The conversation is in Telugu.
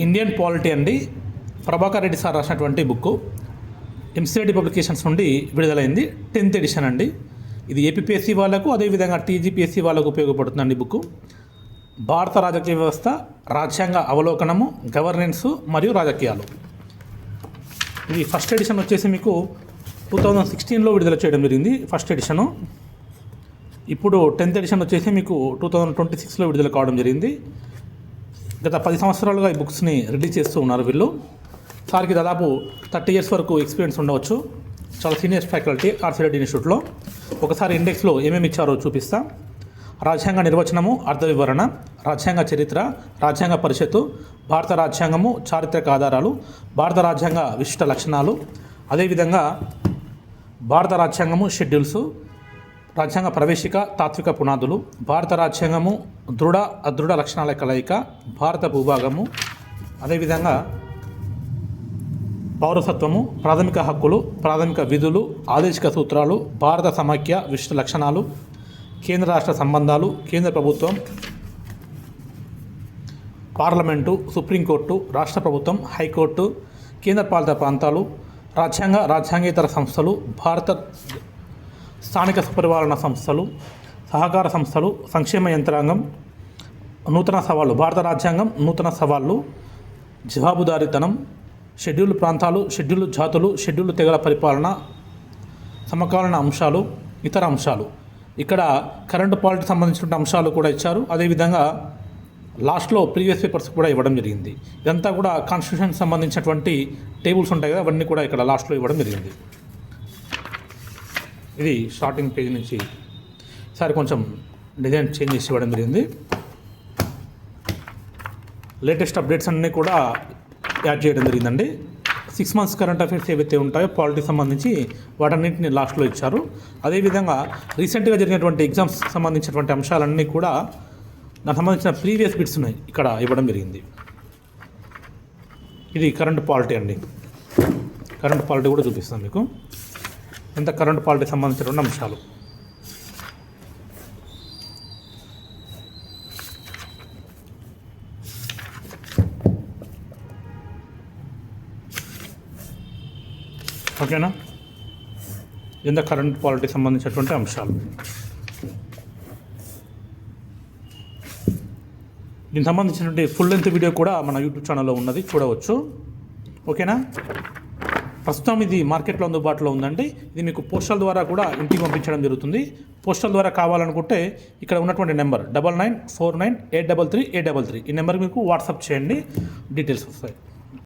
ఇండియన్ పాలిటీ అండి, ప్రభాకర్ రెడ్డి సార్ రాసినటువంటి బుక్ ఎంసీఐడి పబ్లికేషన్స్ నుండి విడుదలైంది. 10th ఎడిషన్ అండి. ఇది ఏపీపీఎస్సీ వాళ్ళకు, అదేవిధంగా టీజీపీఎస్సీ వాళ్ళకు ఉపయోగపడుతుందండి బుక్. భారత రాజకీయ వ్యవస్థ, రాజ్యాంగ అవలోకనము, గవర్నెన్స్ మరియు రాజకీయాలు. ఇది ఫస్ట్ ఎడిషన్ వచ్చేసి మీకు 2016లో విడుదల చేయడం జరిగింది ఫస్ట్ ఎడిషను. ఇప్పుడు 10th ఎడిషన్ వచ్చేసి మీకు 2026లో విడుదల కావడం జరిగింది. గత 10 సంవత్సరాలుగా ఈ బుక్స్ని రిలీజ్ చేస్తూ ఉన్నారు వీళ్ళు. సార్కి దాదాపు 30 years వరకు ఎక్స్పీరియన్స్ ఉండవచ్చు. చాలా సీనియర్ ఫ్యాకల్టీ ఆర్సిరెడ్డి ఇన్స్టిట్యూట్లో. ఒకసారి ఇండెక్స్లో ఏమేమి ఇచ్చారో చూపిస్తా. రాజ్యాంగ నిర్వచనము, అర్థ వివరణ, రాజ్యాంగ చరిత్ర, రాజ్యాంగ పరిషత్తు, భారత రాజ్యాంగము, చారిత్రక ఆధారాలు, భారత రాజ్యాంగ విశిష్ట లక్షణాలు, అదేవిధంగా భారత రాజ్యాంగము షెడ్యూల్స్, రాజ్యాంగ ప్రవేశిక, తాత్విక పునాదులు, భారత రాజ్యాంగము దృఢ అదృఢ లక్షణాల కలయిక, భారత భూభాగము, అదేవిధంగా పౌరసత్వము, ప్రాథమిక హక్కులు, ప్రాథమిక విధులు, ఆదేశిక సూత్రాలు, భారత సమాఖ్య విశిష్ట లక్షణాలు, కేంద్ర రాష్ట్ర సంబంధాలు, కేంద్ర ప్రభుత్వం, పార్లమెంటు, సుప్రీంకోర్టు, రాష్ట్ర ప్రభుత్వం, హైకోర్టు, కేంద్ర పాలిత ప్రాంతాలు, రాజ్యాంగేతర సంస్థలు, భారత స్థానిక సుపరిపాలన సంస్థలు, సహకార సంస్థలు, సంక్షేమ యంత్రాంగం, నూతన సవాళ్ళు, భారత రాజ్యాంగం నూతన సవాళ్ళు, జవాబుదారీతనం, షెడ్యూల్ ప్రాంతాలు, షెడ్యూల్ జాతులు, షెడ్యూల్ తెగల పరిపాలన, సమకాలీన అంశాలు, ఇతర అంశాలు. ఇక్కడ కరెంటు పాలిటీకి సంబంధించిన అంశాలు కూడా ఇచ్చారు. అదేవిధంగా లాస్ట్లో ప్రీవియస్ పేపర్స్ కూడా ఇవ్వడం జరిగింది. ఇదంతా కూడా కాన్స్టిట్యూషన్కి సంబంధించినటువంటి టేబుల్స్ ఉంటాయి కదా, అవన్నీ కూడా ఇక్కడ లాస్ట్లో ఇవ్వడం జరిగింది. ఇది స్టార్టింగ్ పేజ్ నుంచి ఈసారి కొంచెం డిజైన్ చేంజ్ చేసి ఇవ్వడం జరిగింది. లేటెస్ట్ అప్డేట్స్ అన్నీ కూడా యాడ్ చేయడం జరిగిందండి. 6 months కరెంట్ అఫైర్స్ ఏవైతే ఉంటాయో పాలిటీకి సంబంధించి వాటన్నింటిని లాస్ట్లో ఇచ్చారు. అదేవిధంగా రీసెంట్గా జరిగినటువంటి ఎగ్జామ్స్ సంబంధించినటువంటి అంశాలన్నీ కూడా దానికి సంబంధించిన ప్రీవియస్ బిట్స్ ఉన్నాయి ఇక్కడ ఇవ్వడం జరిగింది. ఇది కరెంట్ పాలిటీ అండి. కరెంట్ పాలిటీ కూడా చూపిస్తాను మీకు. ఎంత కరెంట్ పాలిటీకి సంబంధించినటువంటి అంశాలు. ఓకేనా? ఎంత కరెంట్ పాలిటీకి సంబంధించినటువంటి అంశాలు. దీనికి సంబంధించినటువంటి ఫుల్ లెంత్ వీడియో కూడా మన యూట్యూబ్ ఛానల్లో ఉన్నది, చూడవచ్చు. ఓకేనా? ప్రస్తుతం ఇది మార్కెట్లో అందుబాటులో ఉందండి. ఇది మీకు పోస్టల్ ద్వారా కూడా ఇంటికి పంపించడం జరుగుతుంది. పోస్టల్ ద్వారా కావాలనుకుంటే ఇక్కడ ఉన్నటువంటి నెంబర్ 9949833833 ఈ నెంబర్కి మీకు వాట్సాప్ చేయండి, డీటెయిల్స్ వస్తాయి.